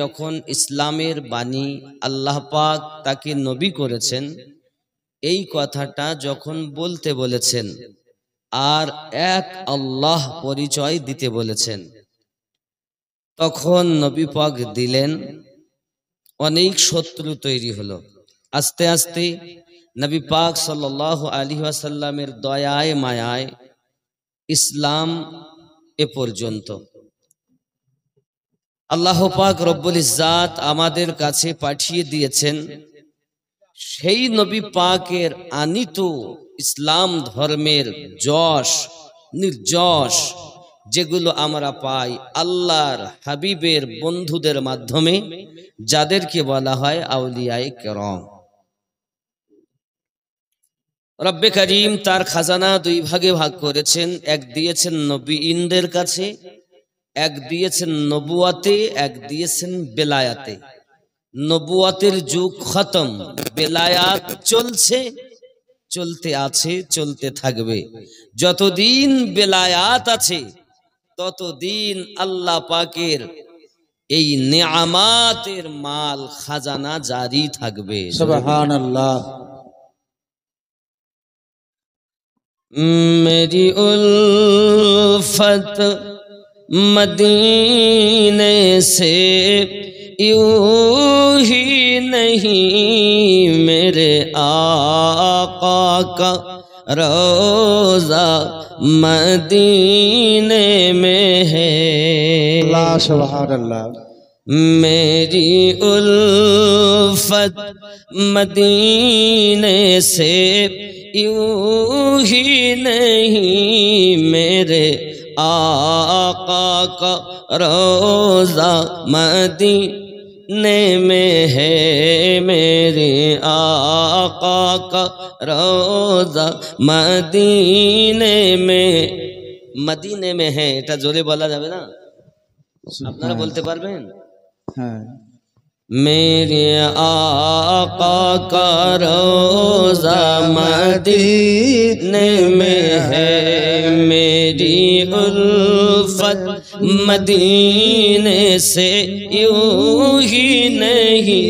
যখন ইসলামের বাণী আল্লাহ পাক তাকে নবী করেছেন, এই কথাটা যখন বলতে বলেছেন আর এক আল্লাহ পরিচয় দিতে বলেছেন, তখন নবী পাক দিলেন। অনেক শত্রু তৈরি হলো। আস্তে আস্তে নবী পাক সাল্লাল্লাহু আলাইহি ওয়াসাল্লামের দয়ায় মায়ায় ইসলাম এ পর্যন্ত আল্লাহ পাক রব্বুল ইজ্জাত আমাদের কাছে পাঠিয়ে দিয়েছেন। সেই নবী পাকের আনিত ইসলাম ধর্মের যশ নির্যশ যেগুলো আমরা পাই আল্লাহর হাবিবের বন্ধুদের মাধ্যমে, যাদেরকে বলা হয় আউলিয়ায়ে কেরাম। রব্বে করিম তার খাজানা দুই ভাগে ভাগ করেছেন। এক দিয়েছেন নবীদের কাছে, এক দিয়েছেন নবুয়াতে, এক দিয়েছেন বেলায়াতে। নবুয়াতের যুগ খতম, বেলায়াত চলছে, চলতে আছে, চলতে থাকবে। যতদিন বেলায়াত আছে ততদিন আল্লাহ পাকের এই নেয়ামাতের মাল খাজানা জারি থাকবে। সুবহানাল্লাহ। मेरी उल्फत मदीने से यूं ही नहीं, मेरे आका का रोज़ा मदीने में है। अल्लाह सुबहानल्लाह। मेरी उल्फत मदीने से यूं ही नहीं, मेरे आका का रोज़ा मदीने में है। मेरे आका का रोज़ा मदीने में है। এটা জোরে বলা যাবে না? আপনারা বলতে পারবেন? হ্যাঁ। मेरे आका का रोज़ा मदीने में है, मेरी उल्फत मदीने से यूं ही नहीं,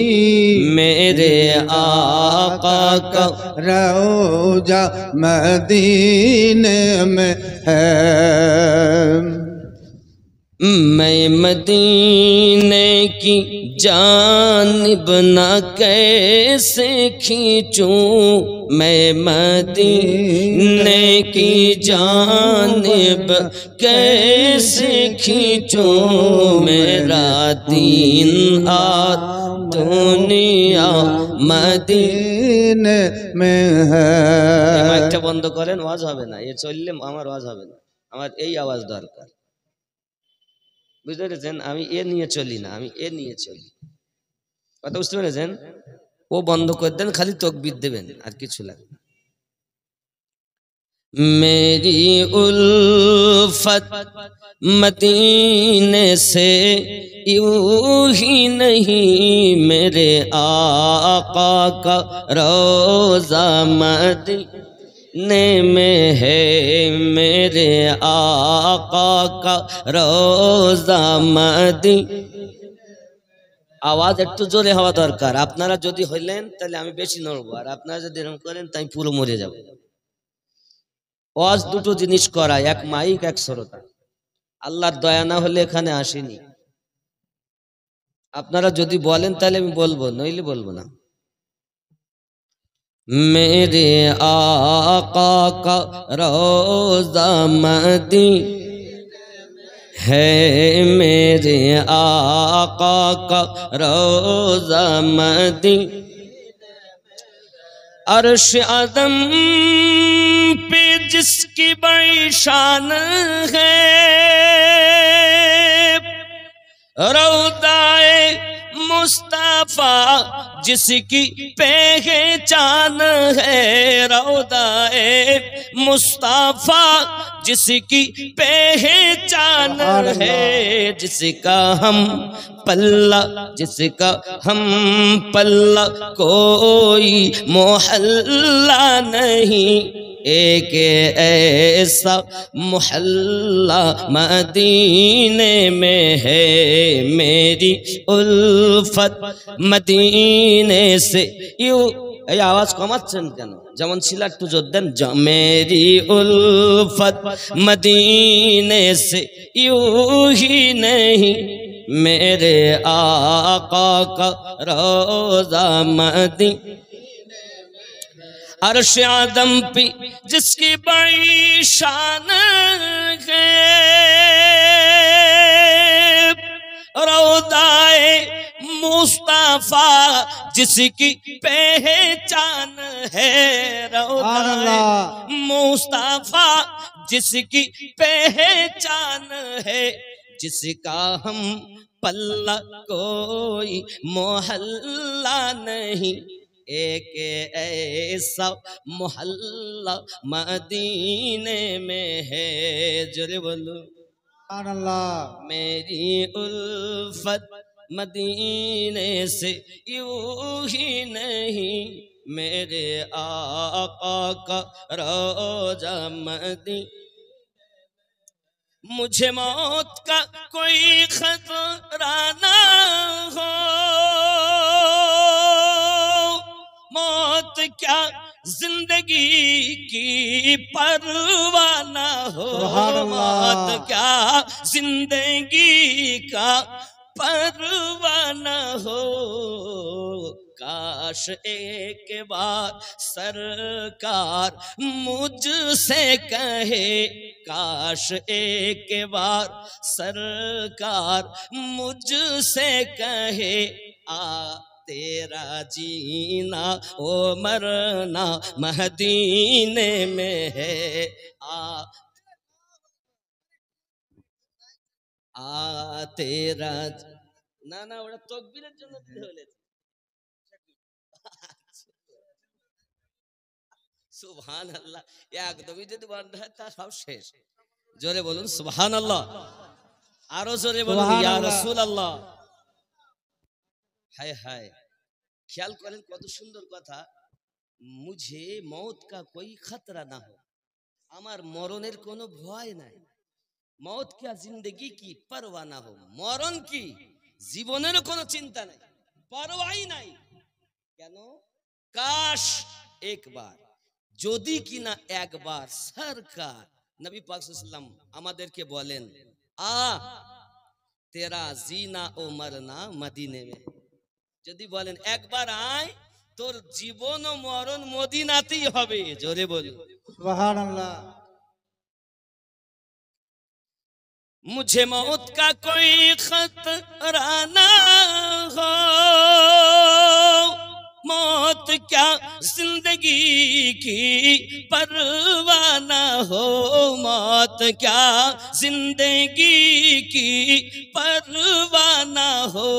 मेरे आका का रोज़ा मदीने में है। मैं मदीने की जानिब ना कैसे खींचूं, मैं मदीने की जानिब कैसे खींचूं, मेरा दीन और दुनिया मदीने में है। মাইকটা বন্ধ করেন, ওয়াজ হবে না। এ চললে আমার ওয়াজ হবে না, আমার এই আওয়াজ দরকার। বুঝতে পেরেছেন? আমি এ নিয়ে চলি না, আমি এ নিয়ে চলি। কথা বুঝতে পেরেছেন? ও বন্ধ করে দেন, খালি তকবীর দেবেন, আর কিছু লাগবে না। मेरी उल्फत मदीने से यूं ही नहीं, मेरे आका का रोज़ा मदीने में है, मेरे आका का रोज़ा मदीने। आवाज একটু জোরে হওয়া দরকার। আপনারা যদি হইলেন তাহলে আমি বেশি নড়বো, আর আপনারা যদি এরকম করেন তাই পুরো মরে যাব। ওয়াজ দুটো জিনিস করা, এক মাইক এক শ্রোতা। আল্লাহর দয়া না হলে এখানে আসেনি। আপনারা যদি বলেন তাহলে আমি বলবো, নইলে বলবো না। मेरे आका का रोज़ा मदीने है, मेरे आका का रोज़ा मदीने। अर्श आदम पे जिसकी बड़ी शान है, रौदाए मुस्तफा जिसकी पहचान है, रौदाए मुस्तफा जिसकी पहचान है, जिसका हम पल्ला कोई मोहल्ला नहीं, एक ऐसा मोहल्ला मदीने में है, मेरी उल्फत मदीने से यूं। এই আওয়াজ কমাচ্ছেন কেন? যেমন ছিল একটু জোর দেন। মেরি উলফত মদীনে से यूं ही नहीं, मेरे आका का रोज़ा मदीने। अर्श आदम पे जिसकी बड़ी शान है, रौदाए मुस्तफा जिसकी पहचान है, रौदाए मुस्तफा जिसकी पहचान है, जिसका हम पल्ला कोई मोहल्ला नहीं, एक ऐसा मोहल्ला मदीने में है। जोरे बोलो मेरी उल्फत मदीने से यूं ही नहीं, मेरे आका का रोज़ा मदीने। मुझे मौत का कोई खतरा ना हो, मौत क्या जिंदगी की परवाह ना हो, मौत क्या जिंदगी का परवाह ना हो। काश एक बार सरकार मुझसे कहे, काश एक बार सरकार मुझसे कहे, आ तेरा जीना ओ मरना मदीने में है, आ तेरा ना ना ওটা তকবীরের জন্য দিতে হলে সুবহানাল্লাহ। একদমই যদি বন্ধ হয় তা সব শেষ। জোরে বলুন সুবহানাল্লাহ, আরো জোরে বলুন ইয়া রাসূলুল্লাহ। हाय हाय, ख्याल करें कत सुंदर कथा। मुझे मौत का कोई खतरा ना हो, आमार मरनेर कोनो भय नाई, मौत क्या जिंदगी की परवाह ना हो, मरण की जीवनेर कोनो चिंता नहीं, परवाही नाई। केनो? काश एक बार, जोदी की ना एक बार सरकार नबी पाक सल्लल्लाहु अलैहि वसल्लम आमादेरके बोलेन, आ तेरा जीना ओ मरना मदीने में। যদি বলেন একবার আয়, তোর জীবন ও মরণ মদিনাতেই হবে। জোরে বলুন সুবহানাল্লাহ। मुझे मौत का कोई खतरा ना हो, मौत क्या जिंदगी की परवाह ना हो, मौत क्या जिंदगी की परवाह ना हो।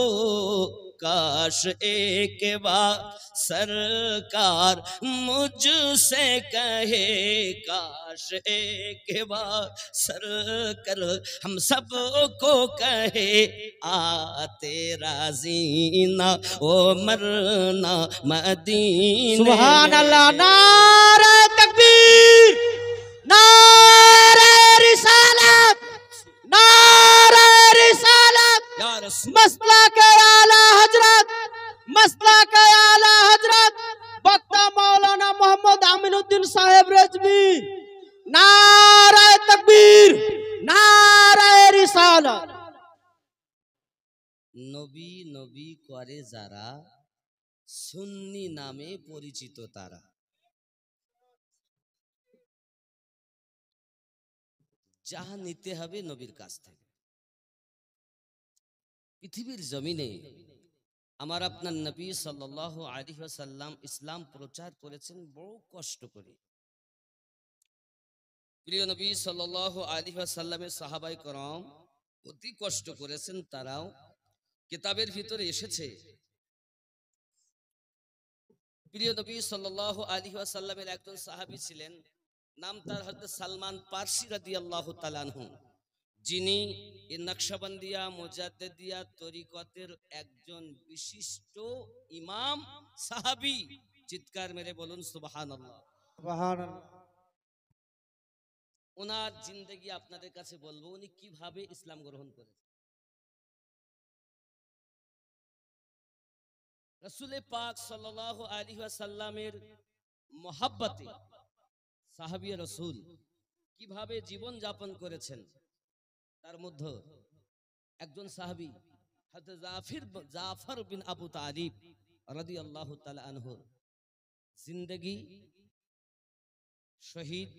काश एक बार सरकार मुझसे कहे, काश एक बार सरकार हम सबको कहे, आ तेरा जीना ओ मरना मदीने। सुभान अल्लाह, नारे तकबीर, नारे रिसालत, नारे रिसालत। मसला के आला हजरत, मसला के आला हजरत वक्ता मौलाना मोहम्मद अमीनुद्दीन साहेब रिजवी। नारे तकबीर, नारे रिसालत। নবী নবী করে যারা, সুন্নি নামে পরিচিত তারা। যা নিতে হবে নবীর কাছ থেকে। পৃথিবীর জমিনে আমার আপনার নবী সাল্লাল্লাহু আলাইহি ওয়াসাল্লাম ইসলাম প্রচার করেছেন বড় কষ্ট করে। প্রিয় নবী সাল্লাল্লাহু আলাইহি ওয়াসাল্লামের সাহাবায়ে کرام অতি কষ্ট করেছেন, তারাও কিতাবের ভিতরে এসেছে। প্রিয় নবী সাল্লাল্লাহু আলাইহি ওয়াসাল্লামের একজন সাহাবী ছিলেন, নাম তার হযরত সালমান পারসি রাদিয়াল্লাহু তাআলা আনহু, যিনি এই নকশবন্দিয়া মুজাদ্দিদিয়া তরিকতের একজন বিশিষ্ট ইমাম সাহাবী। চিৎকার মেরে বলুন সুবহানাল্লাহ। সুবহানাল্লাহ। ওনার জিন্দেগি আপনাদের কাছে বলবো, উনি কিভাবে ইসলাম গ্রহণ করেছেন। রাসূল পাক সাল্লাল্লাহু আলাইহি ওয়াসাল্লামের মহব্বতে সাহাবী রাসূল কিভাবে জীবন যাপন করেছেন, তার মধ্যে একজন সাহাবী হযরত জাফর বিন আবু তালিব রাদিয়াল্লাহু তাআলা আনহু জিন্দেগি শহীদ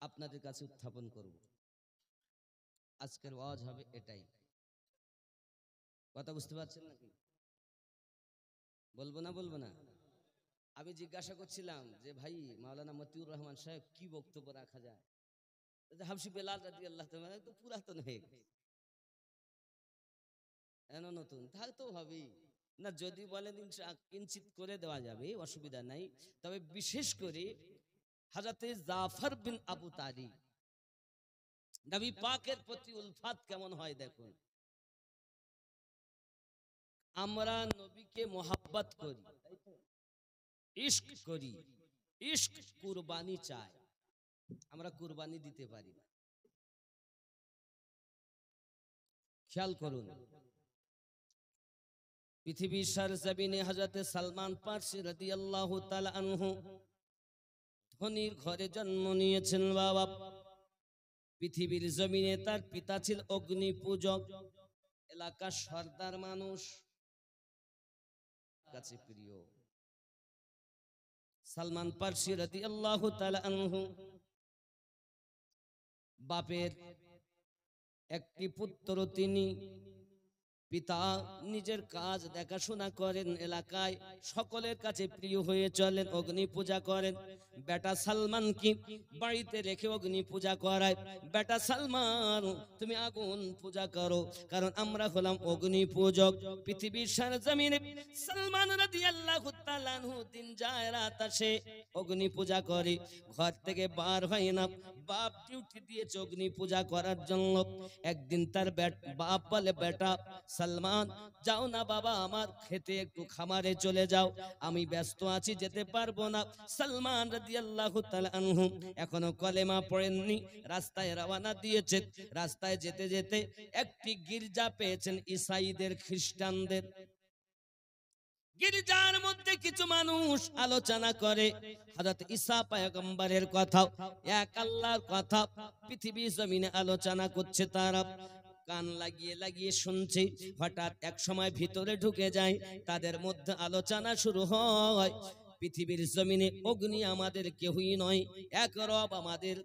আপনাদের কাছে উত্থাপন করব। আজকের ওয়াজ হবে এটাই। কথা বুঝতে পারছেন নাকি? বলবো না? আমি জিজ্ঞাসা করছিলাম যে ভাই মাওলানা মতিউর রহমান সাহেব কি বক্তব্য রাখা যায়। হাবশি বেলাল রাদিয়াল্লাহু তাআলা তো পুরাতন হয়ে গেছে, নতুন থাকতেও হবে না। যদি বলেন কিঞ্চিত করে দেওয়া যাবে, অসুবিধা নাই। তবে বিশেষ করে হযরতে জাফর বিন আবু তালিব, নবী পাকের প্রতি উলফাত কেমন হয় দেখুন। আমরা নবীকে মোহাব্বত করি, ইশক করি, ইশক কুরবানি চাই, আমরা কুরবানি দিতে পারি না। খেয়াল করুন, পৃথিবীর সরজমিনে হযরতে সালমান ফারসি রাদিয়াল্লাহু তাআলা আনহু ধনীর ঘরে জন্ম নিয়েছেন বাবা। পৃথিবীর জমিনে তার পিতা ছিল অগ্নি পূজক, এলাকার সর্দার মানুষ, কাছে প্রিয়। সালমান ফারসি রাদিয়াল্লাহু তাআলা আনহু বাপের একটি পুত্র, তিনি পিতা নিজের কাজ দেখাশোনা করেন, এলাকায় সকলের কাছে প্রিয় হয়ে চলেন, অগ্নি পূজা করেন। বেটা সালমান কি বাড়িতে রেখে অগ্নি পূজা করায়, বেটা সালমান তুমি আগুন পূজা করো, কারণ আমরা হলাম অগ্নি পূজক। পৃথিবীর সরজমিনে সালমান রাদিয়াল্লাহু তাআলা আনহু দিন যায় রাত আসে, অগ্নি পূজা করে, ঘর থেকে বার হয় না। বাপ ডিউটি দিয়েছে অগ্নি পূজা করার জন্য। একদিন তার বাপ বলে, বেটা সালমান যাও না বাবা, আমার খেতে একটু খামারে চলে যাও, আমি ব্যস্ত আছি, যেতে পারবো না। সালমান রাদিয়াল্লাহু তাআলা আনহু এখনো কলেমা পড়েননি, রাস্তায় রওনা দিয়েছে। রাস্তায় যেতে যেতে একটি গির্জা পেয়েছেন, ঈসাইদের, খ্রিস্টানদের। গির্জার মধ্যে কিছু মানুষ আলোচনা করে হযরত ঈসা পয়গম্বরের কথা, এক আল্লাহর কথা পৃথিবী জমিনে আলোচনা করছে। তারা কান লাগিয়ে লাগিয়ে শুনছে। হঠাৎ এক সময় ভিতরে ঢুকে যায়, তাদের মধ্যে আলোচনা শুরু হয়, পৃথিবীর জমিনে অগ্নি আমাদের কেউই নয়, এক রব আমাদের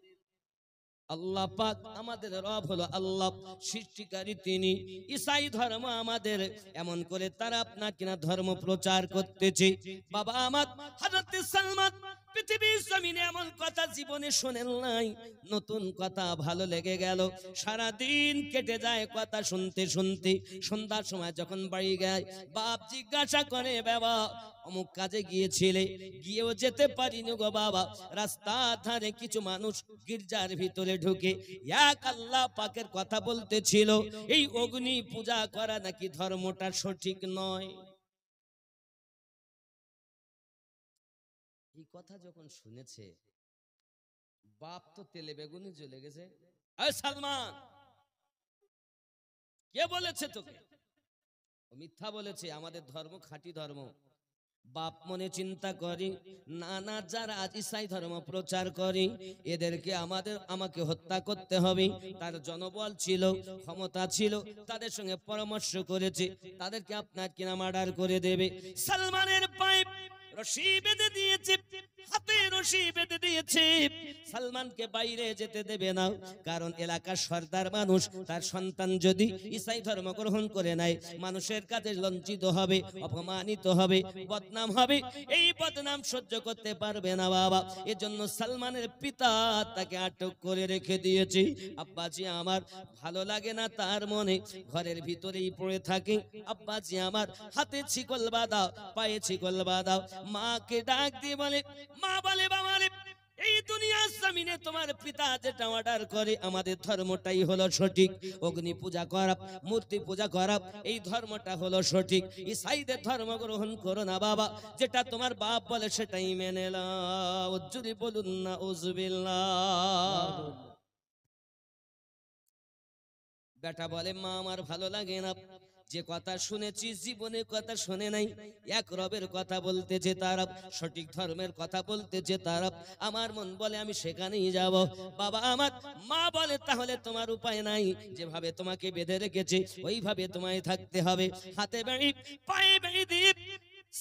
আল্লাহ পাক, আমাদের রব হলো আল্লাহ, সৃষ্টিকারী তিনি। ঈসাই ধর্ম আমাদের। এমন করে তারা আপনার কিনা ধর্ম প্রচার করতেছে। বাবা আমার হযরত সালমান পৃথিবীর জমিনে এমন কথা জীবনে শোনেন নাই। নতুন কথা ভালো লেগে গেল, সারা দিন কেটে যায় কথা শুনতে শুনতে। সন্ধ্যার সময় যখন বাড়ি যায়, বাপ জিজ্ঞাসা করে, বাবা অমুক কাজে গিয়েছিলে, গিয়েও যেতে পারিনি গো বাবা। রাস্তার ধারে কিছু মানুষ গির্জার ভিতরে ঢুকে এক আল্লাহ পাকের কথা বলতেছিল, এই অগ্নি পূজা করা নাকি ধর্মটা সঠিক নয়। এই কথা যখন শুনেছে, বাপ তো তেলে বেগুনি জ্বলে গেছে। এই সালমান, কে বলেছে তোকে? ও মিথ্যা বলেছে, আমাদের ধর্ম খাঁটি ধর্ম। বাপ মনে চিন্তা করি, না না, যারা আজ ঈসাই ধর্ম প্রচার করে এদেরকে আমাকে হত্যা করতে হবে। তার জনবল ছিল, ক্ষমতা ছিল, তাদের সঙ্গে পরামর্শ করেছে, তাদেরকে আপনার কিনা মার্ডার করে দেবে। সালমানের পায়ে রশি বেঁধে দিয়েছে, হাতে রশি বেঁধে দিয়েছে, সালমানকে বাইরে যেতে দেবে না। কারণ এলাকার সর্দার মানুষ, তার সন্তান যদি ঈসাই ধর্ম গ্রহণ করে নেয়, মানুষের কাছে লজ্জিত হবে, অপমানিত হবে, বদনাম হবে। এই বদনাম সহ্য করতে পারবে না বাবা। এজন্য সালমানের পিতা তাকে আটক করে রেখে দিয়েছে। আব্বাজি আমার ভালো লাগে না তার মনে, ঘরের ভিতরেই পড়ে থাকে। আব্বাজি আমার হাতে ছিকল বাঁধাও, পায়ে ছিকল বাঁধাও। মাকে ডাক দিয়ে বলে, মা বলে, বাবা রে, এই দুনিয়ার জমিনে তোমার পিতা যেটা অর্ডার করে, আমাদের ধর্মটাই হলো সঠিক। অগ্নি পূজা করা, মূর্তি পূজা করা, এই ধর্মটা হলো সঠিক। ঈসাইদের ধর্ম গ্রহণ করো না বাবা, যেটা তোমার বাপ বলে সেটাই মেনে নাও। যদি বলুন না উযবিল্লাহ। বেটা বলে মা আমার ভালো লাগে না, যে কথা শুনেছি জীবনে কথা শুনে নাই, এক রবের কথা বলতেছে তারা, সঠিক ধর্মের কথা বলতেছে তারা, আমার মন বলে আমি সেখানেই যাব। বাবা আমার মা বলে তাহলে তোমার উপায় নাই, যেভাবে তোমাকে বেঁধে রেখেছে ওইভাবে তোমায় থাকতে হবে। হাতে বেড়ি পায়ে বেড়ি দিয়ে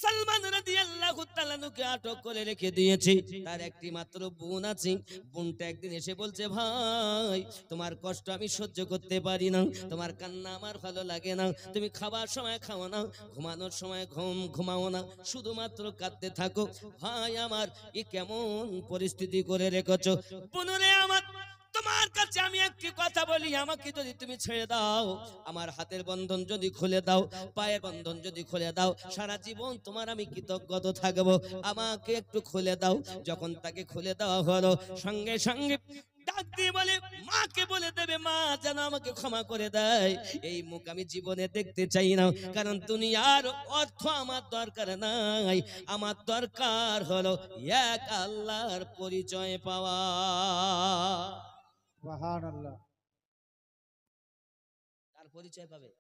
সালমান রাদিয়াল্লাহু তাআলা নুকে আটক করে রেখে দিয়েছে। তার একটি মাত্র বোন আছে, বোনটা একদিন এসে বলছে ভাই তোমার কষ্ট আমি সহ্য করতে পারি না, তোমার কান্না আমার ভালো লাগে না, তুমি খাবার সময় খাও না, ঘুমানোর সময় ঘুমাও না, শুধুমাত্র কাঁদতে থাকো। ভাই আমার এ কেমন পরিস্থিতি করে রেখেছো? বোনরে আমার তোমার কাছে আমি একটি কথা বলি, আমাকে যদি তুমি ছেড়ে দাও, আমার হাতের বন্ধন যদি খুলে দাও, পায়ের বন্ধন যদি খুলে দাও, সারা জীবন তোমার আমি কৃতজ্ঞ থাকবো, আমাকে একটু খুলে দাও। যখন তাকে খুলে দেওয়া হলো, সঙ্গে সঙ্গে ডাক দিয়ে বলে মাকে বলে দেবে মা যেন আমাকে ক্ষমা করে দেয়, এই মুখ আমি জীবনে দেখতে চাই না, কারণ দুনিয়ার অর্থ আমার দরকার নাই, আমার দরকার হলো এক আল্লাহর পরিচয় পাওয়া। সুবহানাল্লাহ। তার পরিচয় পাবে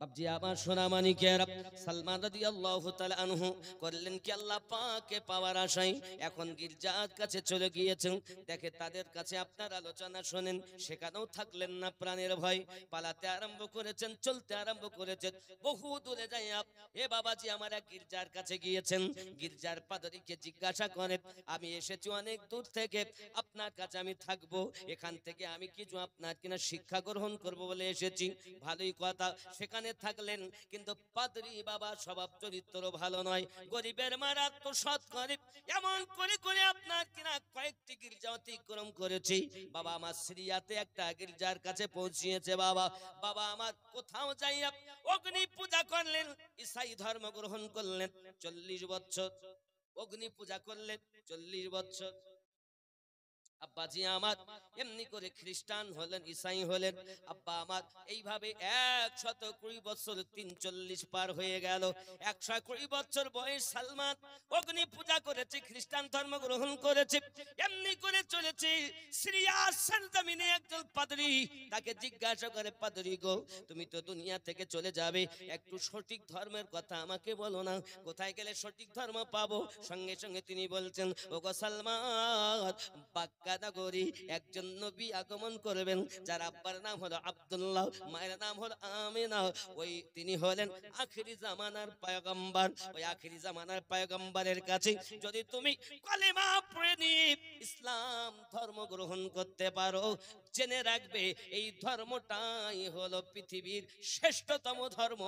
বাপজি আমার সোনামানিকেরা। সালমান রাদিয়াল্লাহু তাআলা আনহু করলেন কি আল্লাহ পাককে পাওয়ার আশায় এখন গির্জার কাছে চলে গিয়েছেন। দেখে তাদের কাছে আপনার আলোচনা শোনেন, সেখানেও থাকলেন না, প্রাণের ভয় পালাতে আরম্ভ করেছেন, চলতে আরম্ভ করেছেন, বহু দূরে যাই এ বাবাজি আমার এক গির্জার কাছে গিয়েছেন। গির্জার পাদরীকে জিজ্ঞাসা করেন আমি এসেছি অনেক দূর থেকে, আপনার কাছে আমি থাকবো, এখান থেকে আমি কিছু আপনার কিনা শিক্ষা গ্রহণ করব বলে এসেছি। ভালোই কথা, সেখানে থাকলেন, কিন্তু পাদ্রী বাবা স্বভাব চরিত্র ভালো নয়, গরিবের মারাত্মক সৎ গরিব, এমন করে করে আপনার কিনা কয়েকটি গির্জা অতিক্রম করেছি। বাবা আমার সিরিয়াতে একটা গির্জার কাছে পৌঁছিয়েছে। বাবা বাবা আমার কোথাও যাইয়া অগ্নি পূজা করলেন, ঈসাই ধর্ম গ্রহণ করলেন 40 বছর, অগ্নি পূজা করলেন 40 বছর। আব্বাজি আমার এমনি করে খ্রিস্টান হলেন, ঈসাই হলেন। আব্বা আমার এইভাবে 120 বছর 43 পার হয়ে গেল। 120 বছর বয়স সালমান অগ্নি পূজা করেছে, খ্রিস্টান ধর্ম গ্রহণ করেছে, এমনি করে চলেছে। সিরিয়ার সরজমিনে একজন পাদ্রী তাকে জিজ্ঞাসা করে পাদ্রী গো তুমি তো দুনিয়া থেকে চলে যাবে, একটু সঠিক ধর্মের কথা আমাকে বলো না, কোথায় গেলে সঠিক ধর্ম পাবো? সঙ্গে সঙ্গে তিনি বলছেন ওগো সালমান বাক্কা নগরী একজন নবী আগমন করবেন, যার আব্বার নাম হলো আব্দুল্লাহ, মায়ের নাম হলো আমিনা, ওই তিনি হলেন আখিরি জামানার পয়গম্বর। ওই আখিরি জামানার পয়গম্বরের কাছে যদি তুমি কালেমা পড়ে নিয়ে ইসলাম ধর্ম গ্রহণ করতে পারো, জেনে রাখবে এই ধর্মটাই হলো পৃথিবীর শ্রেষ্ঠতম ধর্ম,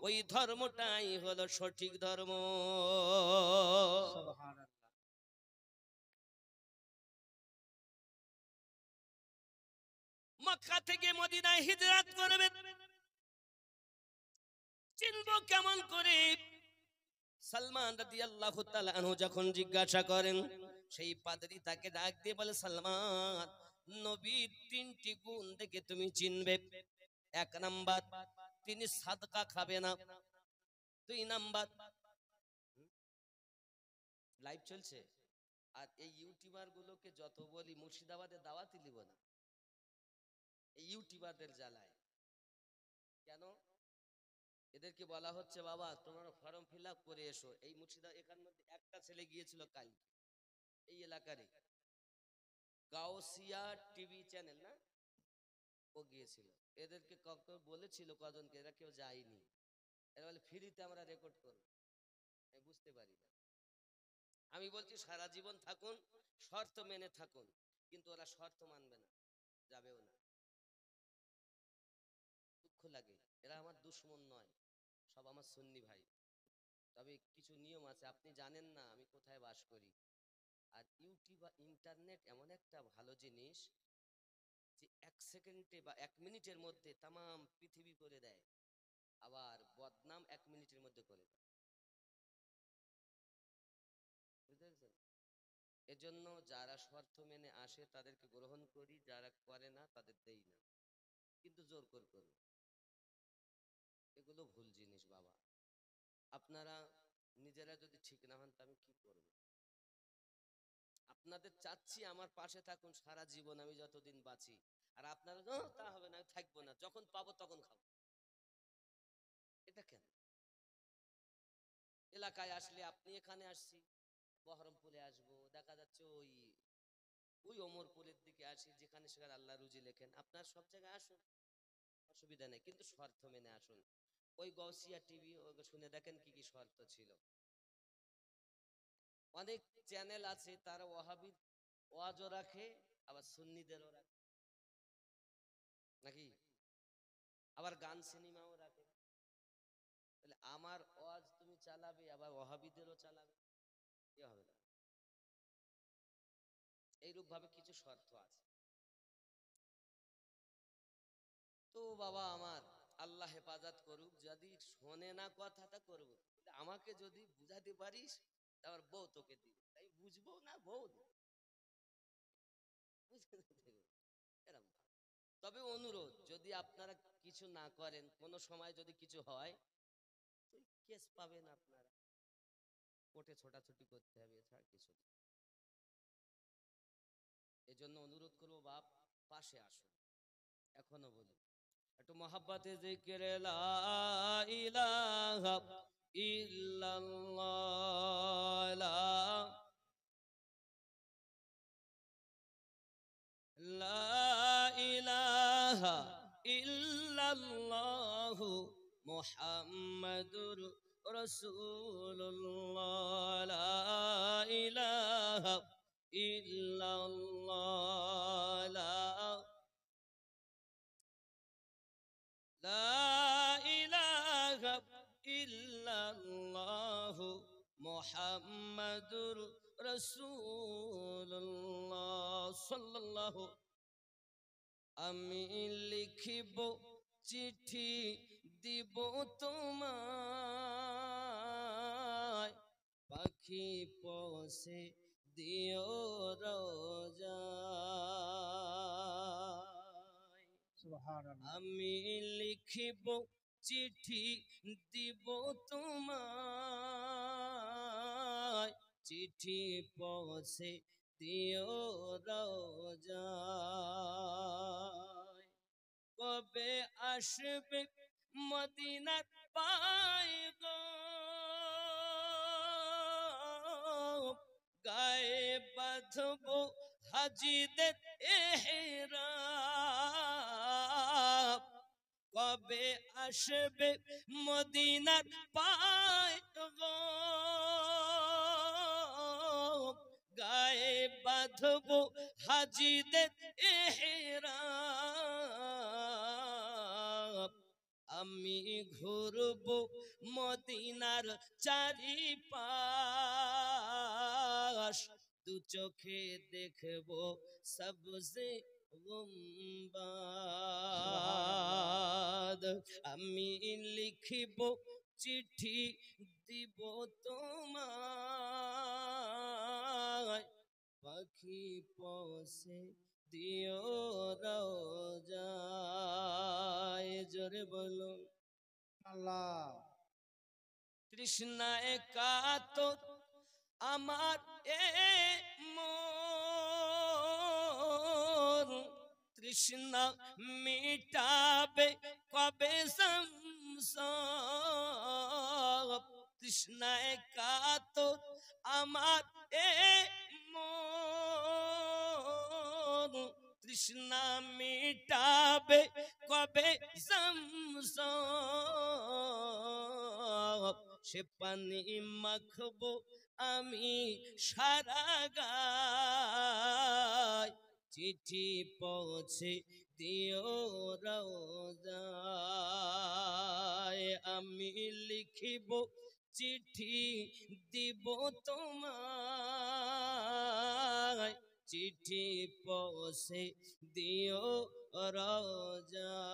ওই ধর্মটাই হলো সঠিক ধর্ম। সুবহানাল্লাহ। মক্কা থেকে মদিনায় হিজরত করবে, চিনবো কেমন করে? সালমান রাদিয়াল্লাহু তাআলা আনহু যখন জিজ্ঞাসা করেন, সেই পাদ্রী তাকে ডাক দিয়ে বলে সালমান নবীর 3টি গুণ দেখে তুমি চিনবে। 1 নাম্বার তিনি সাদকা খাবে না। 2 নাম্বার লাইভ চলছে, আর এই ইউটিউবার গুলোকে যত বলি মুর্শিদাবাদে দাওয়াতই দিব না, এই ইউটিউবারদের জ্বালায়। কেন? এদেরকে বলা হচ্ছে বাবা তোমরা ফর্ম ফিল আপ করে এসো। এই মুর্শিদাবাদ এখান মধ্যে একটা ছেলে গিয়েছিল কালকে, এই এলাকারই গাউসিয়া টিভি চ্যানেল না, ও গিয়েছিল। এদেরকে কখন বলেছিল কজনকে, এরা কেউ যায়নি। এরা বলে ফ্রিতে আমরা রেকর্ড করব। আমি বুঝতে পারি না। আমি বলছি সারা জীবন থাকুন, শর্ত মেনে থাকুন, কিন্তু ওরা শর্ত মানবে না, যাবেও না। দুঃখ লাগে, এরা আমার দুশ্মন নয়, সব আমার সুন্নি ভাই। তবে কিছু নিয়ম আছে, আপনি জানেন না আমি কোথায় বাস করি। আর ইউটিউব বা ইন্টারনেট এমন একটা ভালো জিনিস যে 1 সেকেন্ডে বা 1 মিনিটের মধ্যে তামাম পৃথিবী করে দেয়, আবার বদনাম 1 মিনিটের মধ্যে করে দেয়। বুঝতে পেরেছেন? এজন্য যারা শর্ত মেনে আসে তাদেরকে গ্রহণ করি, যারা করে না তাদের দেই না, কিন্তু জোর করে করি। এগুলো ভুল জিনিস বাবা। আপনারা নিজেরা যদি ঠিক না হন তা আমি কি করব? আপনাদের চাচ্ছি আমার পাশে থাকুন সারা জীবন আমি যতদিন বাঁচি, আর আপনারা তা হবে না, থাকবো না, যখন পাবো তখন খাবো। এটা কেন? এলাকায় আসলে আপনি এখানে আসছি, বহরমপুরে আসবো, দেখা যাচ্ছে ওই ওই ওমরপুরের দিকে আসি, যেখানে সেখানে আল্লাহ রুজি লেখেন, আপনার সব জায়গায় আসুন, অসুবিধা নেই, কিন্তু শর্ত মেনে আসুন। ওই গৌসিয়া টিভি শুনে দেখেন কি কি শর্ত ছিল। অনেক চ্যানেল আছে তারা ওয়াহাবির ওয়াজও রাখে, আবার সুন্নিদেরও রাখে, নাকি আবার গান সিনেমাও রাখে। তাহলে আমার ওয়াজ তুমি চালাবে, আবার ওয়াহাবিদেরও চালাবে, কি হবে না? এইরূপ ভাবে কিছু শর্ত আছে। তো বাবা আমার, আল্লাহ হেফাজত করুক, যদি শোনে না কথাটা করবো, আমাকে যদি বুঝাতে পারিস তারপর বউ তোকে দিবে, তাই বুঝবো না বউ দিবে। এরম। তবে অনুরোধ, যদি আপনারা কিছু না করেন, কোনো সময় যদি কিছু হয়, তো কেস পাবেন আপনারা, কোর্টে ছোটাছুটি করতে হবে, এছাড়া কিছু না। এই জন্য অনুরোধ করবো বাপ, পাশে আসুন। এখনো বলি একটু মহাব্বতে জিকিরে লা ইলাহা ইল্লাল্লাহ, লা ইলাহা ইল্লাল্লাহ মুহাম্মাদুর রাসূলুল্লাহ, লা ইলাহা ইল্লাল্লাহ, লা ইলাহা ইল্লাল্লাহ মুহাম্মাদুর রাসূলুল্লাহ সাল্লাল্লাহু। আমি লিখিব চিঠি দিব তোমায়, পাখি পৌঁছে দিও রোজায়। সুবহানাল্লাহ। আমি লিখিব চিঠি দিব তোমায়, চিঠি পৌঁছে দিও রোজায়। কবে আসবে মদিনার পয়গাম, গায়ে বাঁধবো হাজিদের এহরাম। কবে আসবে মদিনার পয়গাম, গায়ে বাঁধবো হাজিদের এহরাম। আমি ঘুরবো মদিনার চারিপাশ, দু চোখে দেখবো সবজে গুম্বাদ। আমি লিখিব চিঠি দিব তোমায়, পাখি পৌঁছে দিও রোজায়। জোরে বলো আল্লাহ। তৃষ্ণায় কাতর আমার এ মন, তৃষ্ণা মিটাবে কবে সংসার। তৃষ্ণায় কাতর আমার এ মন, তৃষ্ণা মিটাবে কবে সংসার। সে পানি মাখবো আমি সারা গায়, চিঠি পৌঁছে দিও রোজায়। আমি লিখিব চিঠি দিব তোমায়, চিঠি পৌঁছে দিও রোজায়।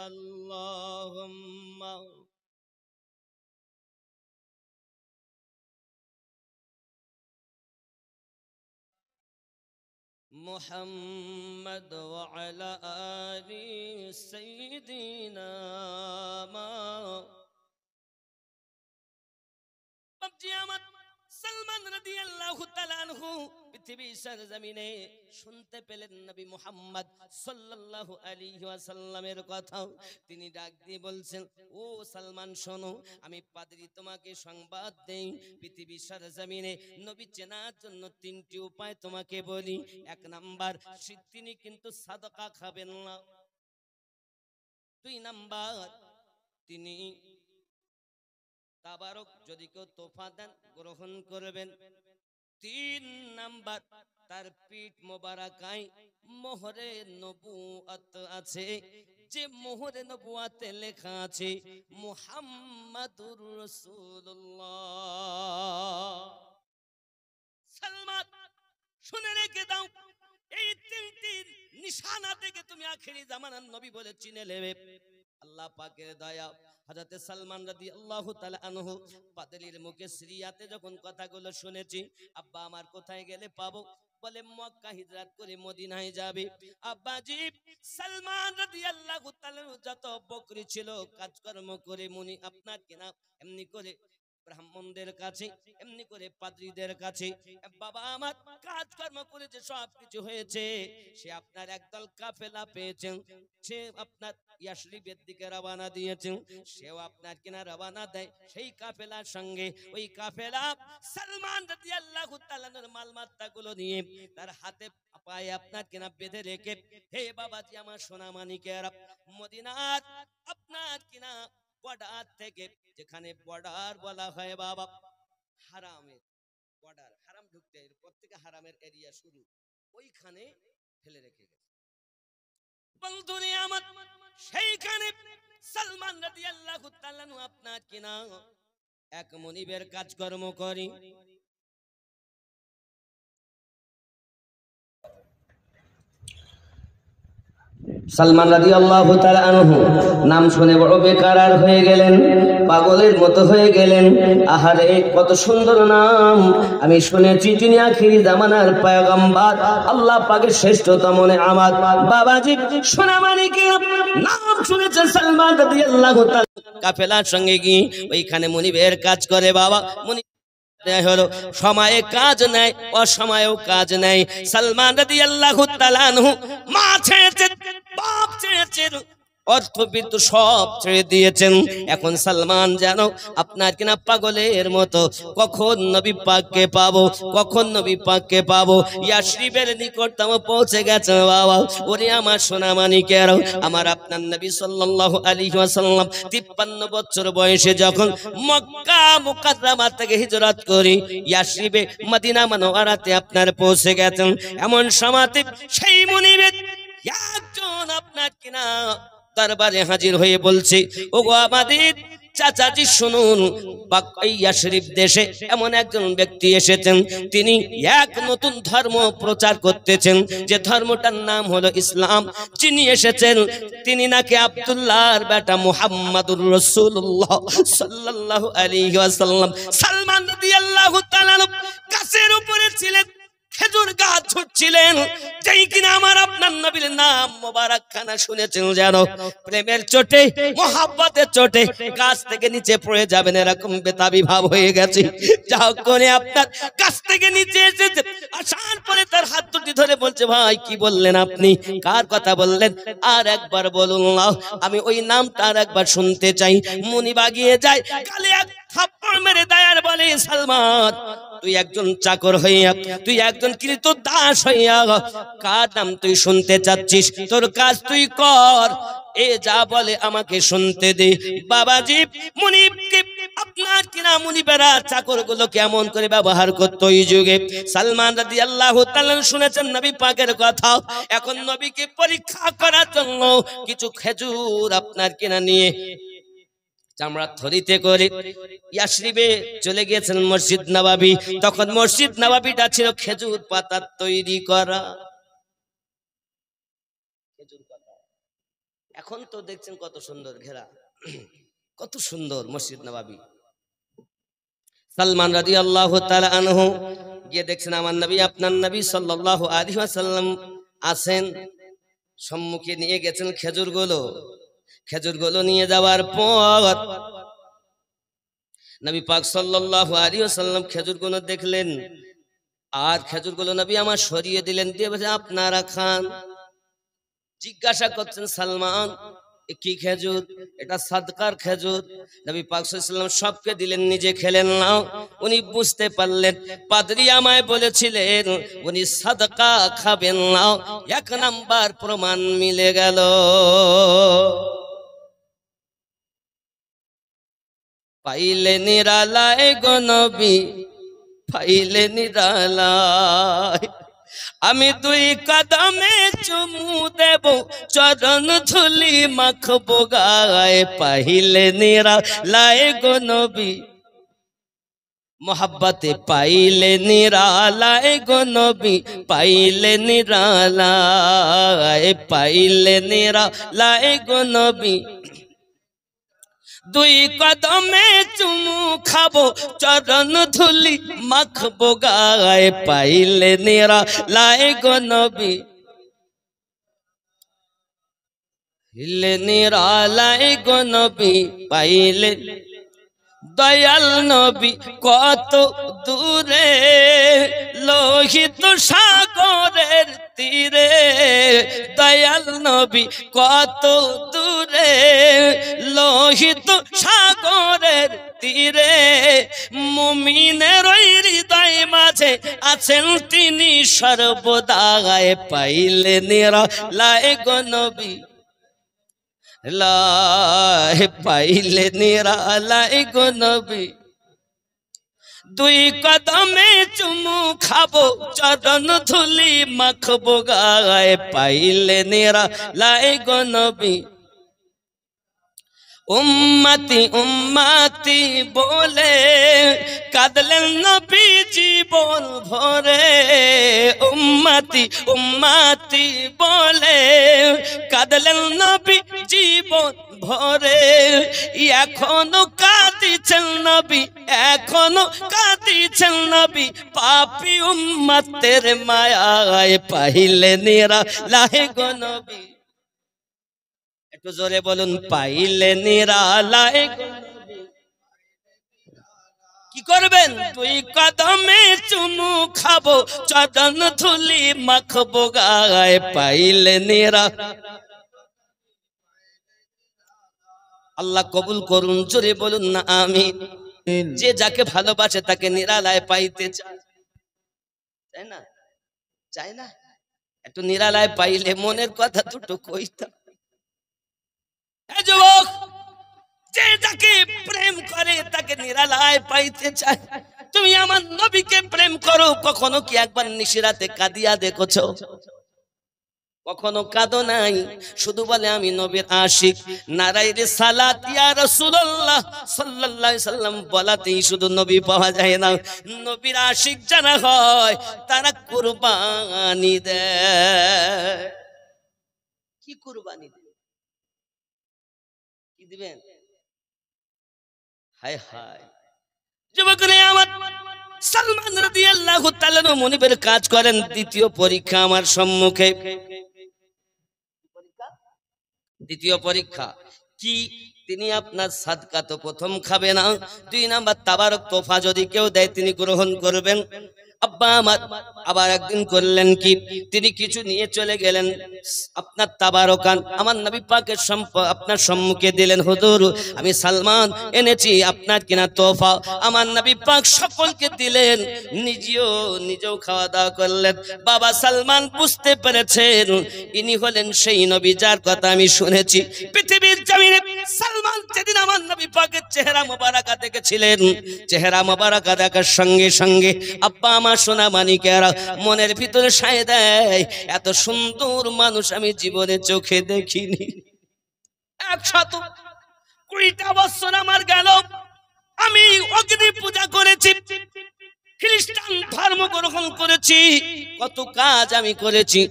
আল্লাহুম্মা মুহাম্মদ ওয়া আলা আলি সাইয়্যিদিনা বাপজি আমার সালমান রাদিয়াল্লাহু তাআলা আনহু পৃথিবীর সরজমিনে শুনতে পেলেন নবী মুহাম্মদ সাল্লাল্লাহু আলাইহি ওয়াসাল্লামের কথা। তিনি ডাক দিয়ে বলছেন, ও সালমান শোনো, আমি পাদ্রী তোমাকে সংবাদ দেই, পৃথিবীর সরজমিনে নবী চেনার জন্য তিনটি উপায় তোমাকে বলি। এক নাম্বার, তিনি কিন্তু সাদকা খাবেন না। দুই নাম্বার, তিনি তাবারক যদি কেউ তোফা দেন গ্রহণ করবেন। তিন নাম্বার, তার পিঠ মোবারকায় মোহরে নবুয়ত আছে, যে মোহরে নবুয়তে লেখা আছে মুহাম্মাদুর রাসূলুল্লাহ। সালমান শুনে রেখে দাও, এই তিনটি নিশানা থেকে তুমি আখেরি জামানার নবী বলে চিনে নেবে। আল্লাহ পাকের দয়া, হযরত সালমান রাদিয়াল্লাহু তাআলা আনহু পাদ্রীর মুখে সিরিয়াতে যখন কথাগুলো শুনেছি, আব্বা আমার কোথায় গেলে পাবো? বলে মক্কা হিজরত করে মদিনায় যাবে। আব্বাজি সালমান রাদিয়াল্লাহু তাআলা যত বকরি ছিল কাজকর্ম করে মুনি আপনার কিনা এমনি করে ব্রাহ্মণদের কাছে, এমনি করে পাদ্রীদের কাছে বাবা আমার কাজকর্ম করেছে, সব কিছু হয়েছে। সে আপনার একদল কাফেলা পেয়েছেন, সে আপনার ইয়াসরিবের দিকে রওনা দিয়েছেন। সেও আপনার কিনা রওনা দেয় সেই কাফেলার সঙ্গে। ওই কাফেলা সালমান রাদিয়াল্লাহু তাআলার মালমাত্তাগুলো নিয়ে তার হাতে পায়ে আপনার কিনা বেঁধে রেখে, হে বাবাজি আমার সোনা মানিকেরা, মদিনার আপনার কিনা বর্ডার থেকে, যেখানে বর্ডার বলা হয় বাবা হারামের বর্ডার, হারাম ঢুকতে এরপর থেকে হারামের এরিয়া শুরু, ওইখানে ফেলে রেখে গেছে। বন্ধুরে আমার, সেইখানে সালমান রাদিয়াল্লাহু তাআলা আপনার কিনা এক মনিবের কাজকর্ম করি। সালমান রাদিয়াল্লাহু তাআলা আনহু নাম শুনে বড় বেকারার হয়ে গেলেন, পাগলের মতো হয়ে গেলেন। আহারে কত সুন্দর নাম! আমি শুনেছি তিনি আখিরি জামানার পয়গম্বর, আল্লাহ পাকের শ্রেষ্ঠতম নেয়ামত। বাবাজি সোনা মানিকের নাম শুনেছেন সালমান রাদিয়াল্লাহু তাআলা, কাফেলার সঙ্গে গিয়ে ওইখানে মুনিবের কাজ করে। বাবা মুনি হলো সময়ে কাজ নাই, অসময়েও কাজ নাই। সালমান রাদিয়াল্লাহু তাআলা আনহু মা ছেড়েছেন, বাপ ছেড়েছেন, অর্থবিত্ত সব ছেড়ে দিয়েছেন। এখন সালমান যেন আপনার কিনা পাগলের মতো, কখন নবী পাককে পাবো, কখন নবী পাককে পাবো। ইয়াসরিবের নিকটতম পৌঁছে গেছে বাবা। ওরে আমার সোনা মানিকের, আমার আপনার নবী সাল্লাল্লাহু আলাইহি ওয়াসাল্লাম 53 বছর বয়সে যখন মক্কা মুকাররমা থেকে হিজরত করে ইয়াসরিবে মদিনা মুনাওয়ারাতে আপনার পৌঁছে গেছেন, এমন সময়তে সেই মুনিবের একজন আপনার কিনা দরবারে হাজির হয়ে বলছে, ওগো আমাদের চাচাজি শুনুন, ইয়াসরিব দেশে এমন একজন ব্যক্তি এসেছেন, তিনি এক নতুন ধর্ম প্রচার করতেছেন, যে ধর্মটার নাম হলো ইসলাম। যিনি এসেছেন তিনি নাকি আব্দুল্লাহর বেটা মুহাম্মাদুর রাসূলুল্লাহ সাল্লাল্লাহু আলাইহি ওয়াসাল্লাম। সালমান রাদিয়াল্লাহু তাআলা গাছের উপরে ছিলেন, খেজুর গাছ ছুটছিলেন, যেই কিনা আমার আপনার নবীর নাম মোবারক খানা শুনেছেন, যেন প্রেমের চোটে মহব্বতের চোটে গাছ থেকে নিচে পড়ে যাবেন এরকম বেতাবি ভাব হয়ে গেছে। যাও করে আপনার গাছ থেকে নিচে এসেছে, আসার পরে তার হাত দুটি ধরে বলছে, ভাই কি বললেন আপনি, কার কথা বললেন, আর একবার বলুন না, আমি ওই নামটা আর একবার শুনতে চাই। মুনি বাগিয়ে যায়, গালে এক থাপ্পড় মেরে দেয় আর বলে, সালমান তুই একজন চাকর হইয়া, তুই একজন কৃতদাস হইয়া কার নাম তুই শুনতে চাচ্ছিস? তোর কাজ তুই কর, এ যা বলে আমাকে শুনতে দে। বাবাজি মুনিবকে আপনার কিনা মুনিবেরা চাকর গুলো কেমন করে ব্যবহার করতো ওই যুগে। সালমান রাদিয়াল্লাহু তাআলা শুনেছেন নবী পাকের কথা। এখন নবীকে পরীক্ষা করার জন্য কিছু খেজুর আপনার কিনা নিয়ে চামড়া থলিতে করে ইয়াসরিবে চলে গিয়েছেন মসজিদ নববী। তখন মসজিদ নববীটা ছিল খেজুর পাতার তৈরি করা। খেজুর পাতা এখন তো দেখছেন কত সুন্দর ঘেরা, কত সুন্দর মসজিদ নববী। সালমান রাদিয়াল্লাহু তাআলা আনহু গিয়ে দেখছেন আমার নবী, আপনার নবী সাল্লাল্লাহু আলাইহি ওয়াসাল্লাম আছেন, সম্মুখে নিয়ে গেছেন খেজুরগুলো। খেজুরগুলো নিয়ে যাওয়ার পর নবী পাক সাল্লাল্লাহু আলাইহি ওয়াসাল্লাম খেজুরগুলো দেখলেন আর খেজুরগুলো নবী আমার সরিয়ে দিলেন, দিয়ে বলছেন আপনারা খান। জিজ্ঞাসা করছেন সালমান এ কি খেজুর? এটা সাদকার খেজুর। নবী পাক সাল্লাল্লাহু আলাইহি ওয়াসাল্লাম সবকে দিলেন, নিজে খেলেন না। উনি বুঝতে পারলেন, পাদ্রী আমায় বলেছিলেন উনি সাদকা খাবেন না। এক নাম্বার প্রমাণ মিলে গেল। পাইলে নিরালায় গো নবী, পাইলে নিরালায়, আমি দুই কদমে চুমু দেব, চরণ ধুলি মাখবো গায়ে। পাইলে নিরালায় গো নবী, মোহাব্বতে পাইলে নিরালায় গো নবী, পাইলে নিরালায়, পাইলে নিরালায় গো নবী, দুই কদমে চুমু খাবো, চরণ ধুলি মাখবো গায়ে। পাইলে নিরালায় গো নবী, পাইলে নিরালায় গো নবী, পাইলে দয়াল নবী কত দূরে, লোহিত সাগরের তীরে। দয়াল নবী কত দূরে, লোহিত সাগরের তীরে। মুমিনের হৃদয় মাঝে আছেন তিনি সর্বদায়। পাইলে নিরালায় গো নবী, পাইলে নিরালায় গো নবী, দুই কদমে চুমু খাবো, চরণ ধুলি মাখবো গায়ে। পাইলে নিরালায় গো নবী, উম্মতি উম্মতি বলে কাঁদলেন নবী জীবন ভরে। উম্মতি উম্মতি বলে কাঁদলেন নবী জীবন ভরে। এখনো কাঁদিছেন নবী, এখনো কাঁদিছেন নবী, পাপী উম্মতের মায়ায়। পাইলে নিরালায় গো নবী, একটু জোরে বলুন, পাইলে নিরালায় গো নবী। কি করবেন? দুই কদমে চুমু খাবো, চরণ ধুলি মাখবো গায়ে। পাইলে নিরালায়। আল্লাহ কবুল করুন, জোরে বলুন না আমিন। যে যাকে ভালোবাসে তাকে নিরালায় পাইতে চায়, তাই না? চায় না? একটু নিরালায় পাইলে মনের কথা দুটো কইতাম। যুবক, যে যাকে প্রেম করে তাকে নিরালায় পাইতে চায়। তুমি আমার নবীকে প্রেম করো, কখনো কি একবার নিশিরাতে কাঁদিয়া দেখেছো? কখনো কাঁদো নাই, শুধু বলে আমি নবীর আশিক। নারায়ে রিসালাত ইয়া রাসূলুল্লাহ সাল্লাল্লাহু আলাইহি সাল্লাম বলাতেই শুধু নবী পাওয়া যায় না। নবীর আশিক যারা হয় তারা কুরবানি দেয়। কি কুরবানি দেয়? কি দিবেন? হায় হায় যুবক রে আমার, সালমান রাদিয়াল্লাহু তাআলা মুনিবের কাজ করেন। দ্বিতীয় পরীক্ষা আমার সম্মুখে। দ্বিতীয় পরীক্ষা কি? তিনি আপনার সাদকা তো প্রথম খাবে না, 2 নাম্বার তাবারক তোফা যদি কেউ দেয় তিনি গ্রহণ করবেন। আব্বা আমার আবার একদিন করলেন কি, তিনি কিছু নিয়ে চলে গেলেন আপনার তাবারকান, আমার নবী পাকের আপনার সম্মুখে দিলেন। হুজুর আমি সালমান এনেছি আপনার কিনা তোফা। আমার নবী পাক সকলকে দিলেন, নিজেও খাওয়া দাওয়া করলেন। বাবা সালমান বুঝতে পেরেছেন ইনি হলেন সেই নবী যার কথা আমি শুনেছি। পৃথিবীর জমিনে সালমান যেদিন আমার নবী পাকের চেহারা মোবারকা দেখেছিলেন, চেহারা মোবারকা দেখার সঙ্গে সঙ্গে আব্বা আমার সোনা মানিকেরা মনের ভিতরে সায় দেয়, এত সুন্দর মানুষ আমি জীবনে চোখে দেখিনি। 120টা বছর আমার গেল, আমি অগ্নি পূজা করেছি, খ্রিস্টান ধর্ম গ্রহণ করেছি, কত কাজ আমি করেছি,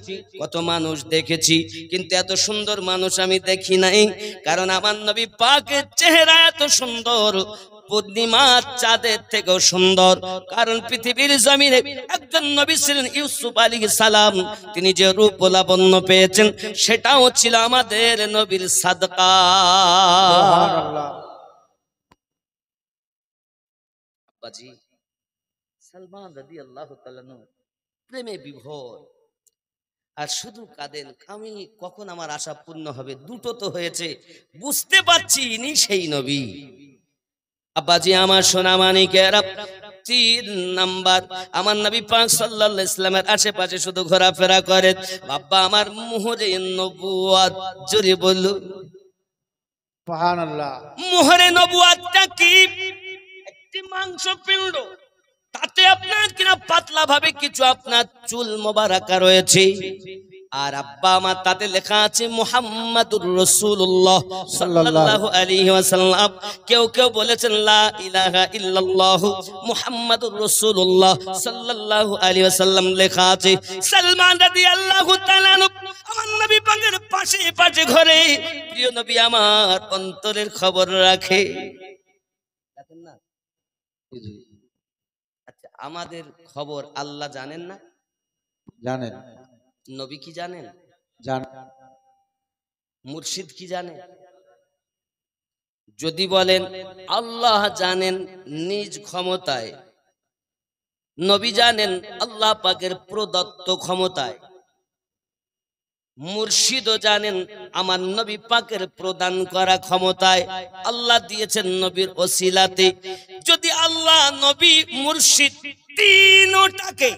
কত মানুষ দেখেছি, কিন্তু এত সুন্দর মানুষ আমি দেখি নাই। কারণ আমার নবী পাকের চেহারা এত সুন্দর, পূর্ণিমার চাঁদের থেকেও সুন্দর। কারণ পৃথিবীর জমিনে একজন নবী ছিলেন ইউসুফ আলাইহিস সালাম, তিনি যে রূপ লাবণ্য পেয়েছেন সেটাও ছিল আমাদের নবীর সাদকা। আব্বাজি সালমান রাদিয়াল্লাহু তাআলা প্রেমে বিভোর, আর শুধু কাঁদেন, আমি কখন আমার আশা পূর্ণ হবে। দুটো তো হয়েছে, বুঝতে পারছি ইনি সেই নবী। আব্বাজি আমার সোনা মানিকেরা, 3 নাম্বার, আমার নবী পাক সাল্লাল্লাহু আলাইহি ওয়াসাল্লামের আশেপাশে শুধু ঘোরাফেরা করে। বাবা আমার মোহরে নবুয়ত, জোরে বলু সুবহানাল্লাহ। মোহরে নবুয়তটা কি? একটি মাংসপিণ্ড, তাতে আপনার কিনা পাতলা ভাবে কিছু আপনার চুল মোবারকা রয়েছে, আর আব্বা আমার তাতে লেখা আছে মুহাম্মাদুর রাসূলুল্লাহ সাল্লাল্লাহু আলাইহি ওয়াসাল্লাম। কেউ কেউ বলেছেন লা ইলাহা ইল্লাল্লাহ মুহাম্মাদুর রাসূলুল্লাহ সাল্লাল্লাহু আলাইহি ওয়াসাল্লাম লেখা আছে। সালমান রাদিয়াল্লাহু তাআলা আমার নবী পাকের পাশে পাশে ঘরে, প্রিয় নবী আমার অন্তরের খবর রাখে। দেখেন না, আচ্ছা আমাদের খবর আল্লাহ জানেন না? জানেন। নবী কি জানেন? জানেন। মুর্শিদ কি জানেন? যদি বলেন আল্লাহ জানেন নিজ ক্ষমতায়, নবী জানেন আল্লাহ পাকের প্রদত্ত ক্ষমতায়, মুর্শিদও জানেন আমার নবী পাকের প্রদান করা ক্ষমতায়, আল্লাহ দিয়েছেন নবীর ওসিলাতে। যদি আল্লাহ, নবী, মুর্শিদ তিনটাকে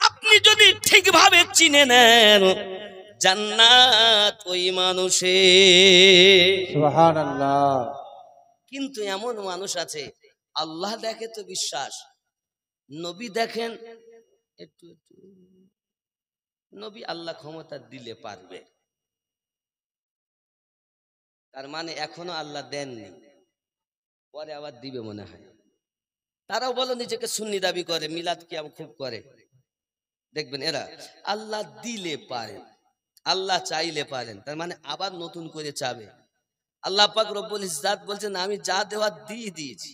আপনি যদি ঠিকভাবে চিনে নেন, জান্নাত ওই মানুষের। সুবহানাল্লাহ। কিন্তু এমন মানুষ আছে, আল্লাহ দেখে তো বিশ্বাস, নবী দেখেন একটু একটু, নবী আল্লাহ ক্ষমতা দিলে পারবে, তার মানে এখনো আল্লাহ দেননি, পরে আবার দিবে মনে হয়। তারাও বলো নিজেকে সুন্নি দাবি করে, মিলাদ কিয়াম খুব করে, দেখবেন এরা আল্লাহ দিলে পারেন, আল্লাহ চাইলে পারেন, তার মানে আবার নতুন করে চাবে। আল্লাহ পাক রব্বুল ইজ্জাত বলছেন আমি যা দেওয়ার দিয়ে দিয়েছি।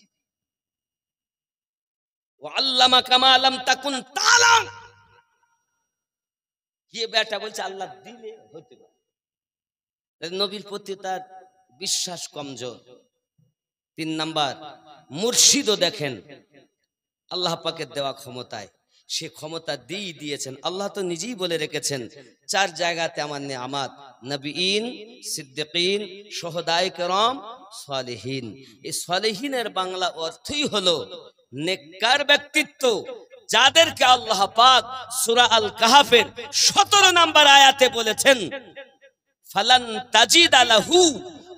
ওয়া আল্লামা কামা লাম তাকুন তাআলাম, ये বেটা বলছে আল্লাহ দিলে হতে পারে। নবীর প্রতি তার বিশ্বাস কমজোর। 3 নাম্বার, মুর্শিদও দেখেন আল্লাহ পাকের দেওয়া ক্ষমতায়, সে ক্ষমতা দিয়েছেন। আল্লাহ তো নিজেই বলে রেখেছেন 4 জায়গাতে আমার নেয়ামত, নবীন, সিদ্দিকিন, শুহাদায়ে কেরাম, সালেহিন। এই সালেহিনের বাংলা অর্থই হলো নেককার ব্যক্তিত্ব, যাদেরকে আল্লাহ পাক সূরা আল কাহফের 17 নম্বর আয়াতে বলেছেন ফালান তাজিদ লাহু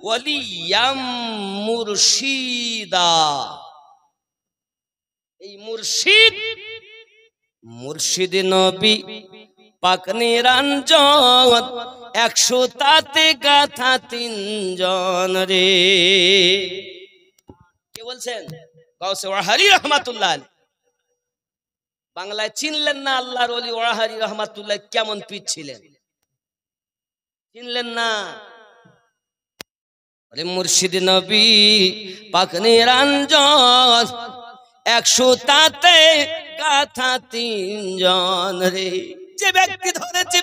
ওয়ালিয়াম মুরশিদা। এই মুর্শিদ নবী পাক নিরঞ্জন, 100 তাতে গাথা 3 জন রে। কে বলছেন? গাউসে ওয়াহারি রহমাতুল্লাহ আলাইহি। বাংলায় চিনলেন না আল্লাহর ওলি ওয়াহারি রহমাতুল্লাহ কেমন পীর ছিলেন? চিনলেন না? আরে মুর্শিদ নবী পাক নিরঞ্জন, 100 তাতে গাথা 3 জন রে। যে ব্যক্তি ধরেছে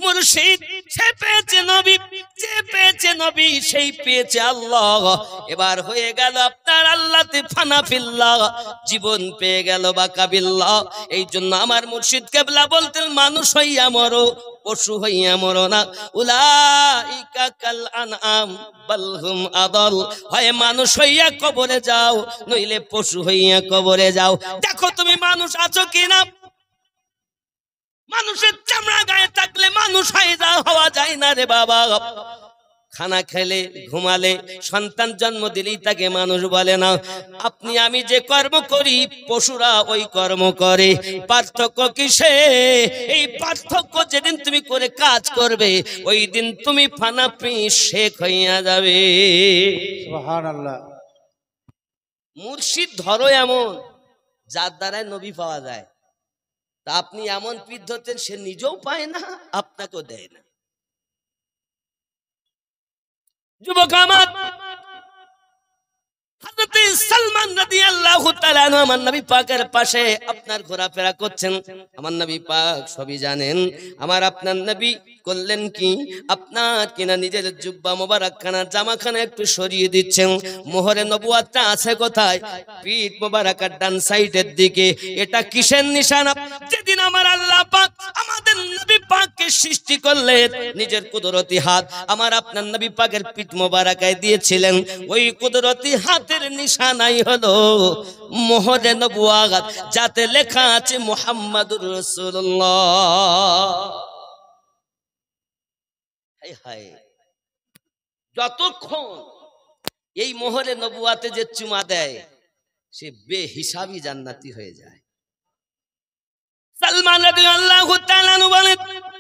মুর্শিদ সে পেয়েছে নবী, যে পেয়েছে নবী সেই পেয়েছে আল্লাহ। এবার হয়ে গেল আপনার আল্লাহতে ফানা ফিল্লাহ, জীবন পেয়ে গেল বাকাবিল্লাহ। এই জন্য আমার মুর্শিদ কেবলা বলতেন মানুষ হইয়া মরো, পশু হইয়া মরো না। উলাইকা কাল আনআম বাল হুম আদাল, হয় মানুষ হইয়া কবরে যাও, নইলে পশু হইয়া কবরে যাও। দেখো তুমি মানুষ আছো কিনা? মানুষের চামড়া গায়ে থাকলে মানুষ হওয়া যায় না রে বাবা। খানা খেলে, ঘুমালে, সন্তান জন্ম দিলেই তাকে মানুষ বলে না। আপনি আমি যে কর্ম করি পশুরা ওই কর্ম করে, পার্থক্য কিসে? এই পার্থক্য যেদিন তুমি করে কাজ করবে ওই দিন তুমি ফানা পিস শেখ হইয়া যাবে। সুবহানাল্লাহ। মুর্শিদ ধরো এমন যার দ্বারায় নবী পাওয়া যায়। তা আপনি এমন পীর ধরতেন সে নিজেও পায় না, আপনাকেও দেয় না। যুবক আমার, হযরত সালমান রাদিয়াল্লাহু তাআলা আনহু আমার নবী পাকের পাশে আপনার ঘোরাফেরা করছেন। আমার নবী পাক সবই জানেন। আমার আপনার নবী করলেন কি, আপনার কিনা নিজের জুব্বা মোবারকখানা জামাখানা একটু সরিয়ে দিচ্ছেন। মোহরে নবুয়াতটা আছে কোথায়? পিঠ মোবারকের ডান সাইডের দিকে। এটা কিসের নিশানা? যেদিন আমার আল্লাহ পাক আমাদের নবী পাককে সৃষ্টি করলেন, নিজের কুদরতি হাত আমার আপনার নবী পাকের পিঠ মোবারকায় দিয়েছিলেন। ওই কুদরতি হাতের নিশানাই হলো মোহরে নবুয়াত, যাতে লেখা আছে মুহাম্মাদুর রাসূলুল্লাহ। হায় হায়, যতক্ষণ এই মোহরে নবুয়াতে যে চুমা দেয় সে বেহিসাবি জান্নাতি হয়ে যায়। সালমান রাদিয়াল্লাহু তাআলা আনহু বলেন,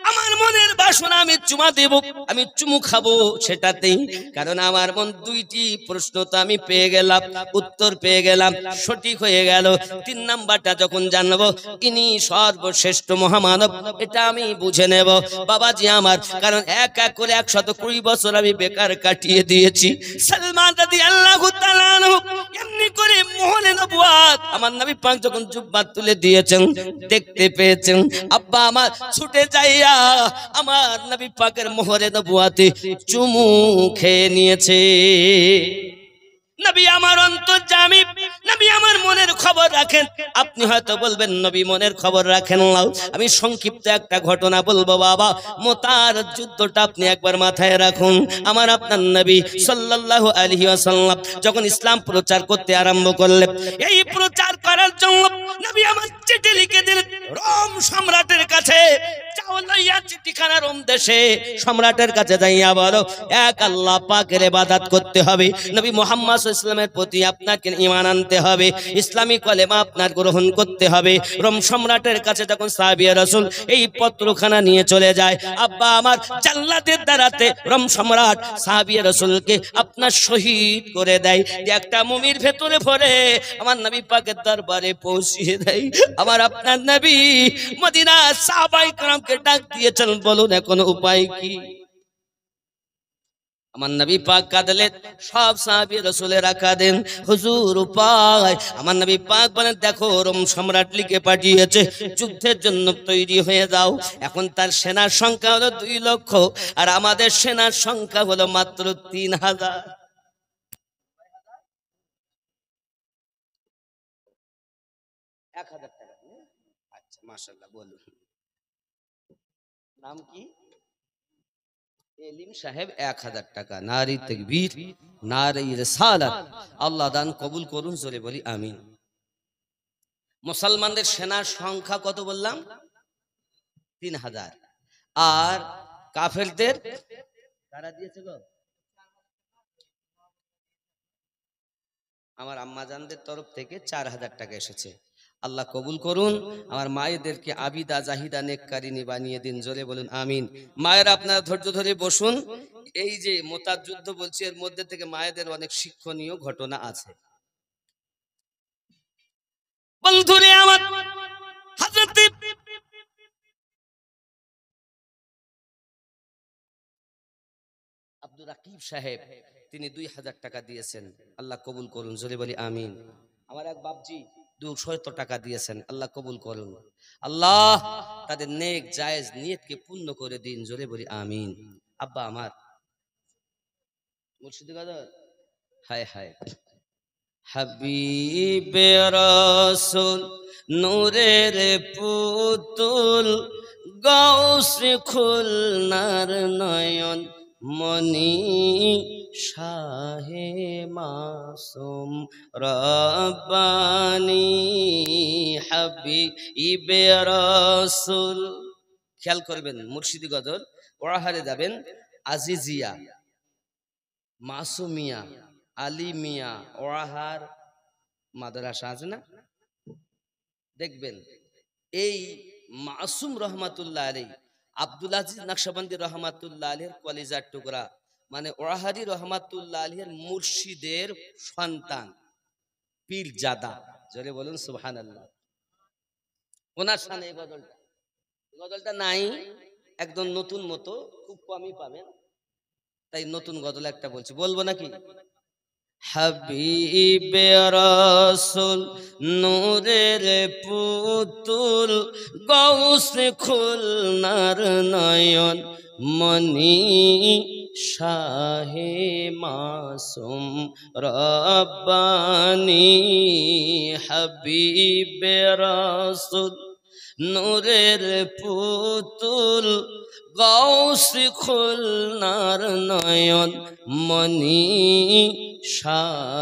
আমার মনের বাসনা আমি চুমা দেব, আমি চুমু খাবো সেটাতেই। কারণ আমার মন দুইটি প্রশ্ন তো আমি পেয়ে গেলাম, উত্তর পেয়ে গেলাম, সঠিক হয়ে গেল। 3 নাম্বারটা যখন জানবো ইনি সর্বশ্রেষ্ঠ মহামানব, এটা আমি বুঝে নেব বাবাজি আমার। কারণ এক এক করে 120 বছর আমি বেকার কাটিয়ে দিয়েছি। সালমান রাদিয়াল্লাহু তাআলা আনহু এমনি করে মোহরে নবুয়াত আমার নবী পাক যখন জুব্বা তুলে দিয়েছেন, দেখতে পেয়েছেন আব্বা আমার ছুটে যাইয়া আমার নবী পাকের মোহরে নবুয়াতে চুমু খেয়ে নিয়েছে। নবী আমার অন্তর্যামী, নবী আমার মনের খবর রাখেন। আপনি হয়তো বলবেন নবী মনের খবর রাখেন না। আমি সংক্ষিপ্ত একটা ঘটনা বলবো বাবা। মুতার যুদ্ধটা আপনি একবার মাথায় রাখুন। আমার আপনার নবী সাল্লাল্লাহু আলাইহি ওয়াসাল্লাম যখন ইসলাম প্রচার করতে আরম্ভ করলেন, এই প্রচার করার জন্য নবী আমার চিঠি লিখে দিলেন রোম সম্রাটের কাছে। যাও লইয়া চিঠিখানা রোম দেশে সম্রাটের কাছে যাইয়া বলো, এক আল্লাহ পাকের ইবাদত করতে হবে, নবী মুহাম্মদ ইসলামের প্রতি আপনাকে ঈমান আনতে হবে, ইসলামী কলেমা আপনার গ্রহণ করতে হবে। রোম সম্রাটের কাছে যখন সাহাবী রাসূল এই পত্রখানা নিয়ে চলে যায়, আব্বা আমার জাল্লাদের দ্বারাতে রোম সম্রাট সাহাবী রাসূলকে আপনার শহীদ করে দেয়। একটা মুমির ভেতরে ভরে আমার নবী পাকের দরবারে পৌঁছিয়ে দেয়। আমার আপনার নবী মদিনা সাহাবায়ে কেরামকে ডাক দিয়েছেন, বলুন এখন উপায় কি? আমার নবী পাক কাঁদলেন, সব সাহাবী রাসূলেরা কাঁদেন, হুজুর উপায়। আমার নবী পাক বলেন, দেখো রোম সম্রাট লিখে পাঠিয়েছে যুদ্ধের জন্য তৈরি হয়ে যাও। এখন তার সেনার সংখ্যা হলো 2 লক্ষ, আর আমাদের সেনার সংখ্যা হলো মাত্র 3000। 1000 টাকা। আচ্ছা মাশাআল্লাহ, বলুন নাম কি? এলিম সাহেব 1000 টাকা। নারী তাকবীর, নারী রিসালাত। আল্লাহ দান কবুল করুন, জোরে বলি আমিন। মুসলমানদের সেনার সংখ্যা কত বললাম? 3000। আর কাফেরদের কারা দিয়েছে গো? আমার আম্মাজানদের তরফ থেকে 4000 টাকা এসেছে। আল্লাহ কবুল করুন। আমার মায়েদেরকে আবিদা জাহিদা নেককারিনী বানিয়ে দিন, জোরে বলুন আমিন। মায়েরা আপনারা ধৈর্য ধরে বসুন। এই যে মুতার যুদ্ধ বলছি, এর মধ্যে থেকে মায়েদের অনেক শিক্ষণীয় ঘটনা আছে। বন্ধুরে আমার, হযরত আব্দুর রাকিব সাহেব তিনি 2000 টাকা দিয়েছেন, আল্লাহ কবুল করুন, জোরে বলি আমিন। আমার এক বাপজি 200 টাকা দিয়েছেন, আল্লাহ কবুল করুন। আল্লাহ তাদের নেক জায়েজ নিয়তকে পূর্ণ করে দিন, জোরে বলি আমিন। আব্বা আমার মুর্শিদ গাদর, হায় হায়, হাবিবে রাসূল নূরের পুতুল, গাউসে খুলনার নয়ন মনি, শাহে মাসুম রব্বানি, হাবিবে রাসূল। খেয়াল করবেন মুর্শিদি গজল ওরাহারে যাবেন, আজিজিয়া, মাসুমিয়া, আলিমিয়া, ওরাহার মাদ্রাসা আছে না, দেখবেন এই মাসুম রহমাতুল্লাহ আলাইহি, আব্দুল আজিজ নকশবন্দি রহমাতুল্লাহ আলাইহির কলিজার টুকরা, মানে ওরাহারি রহমাতুল্লাহ আলাইহির মুর্শিদের সন্তান, পীরজাদা, জোরে বলুন সুবহানাল্লাহ। ওনার শানে এই গজলটা নাই, একদম নতুন মতো, খুব কমই পাবেন, তাই নতুন গজল একটা বলছি, বলবো নাকি? হাবিবে রাসূল নূরের পুতুল গৌসে খুলনার নয়ন মনি শাহে মাসুম রব্বানি হাবিবে রাসূল নূরের পুতুল গৌসে খুলনার নয়ন মনি শাহ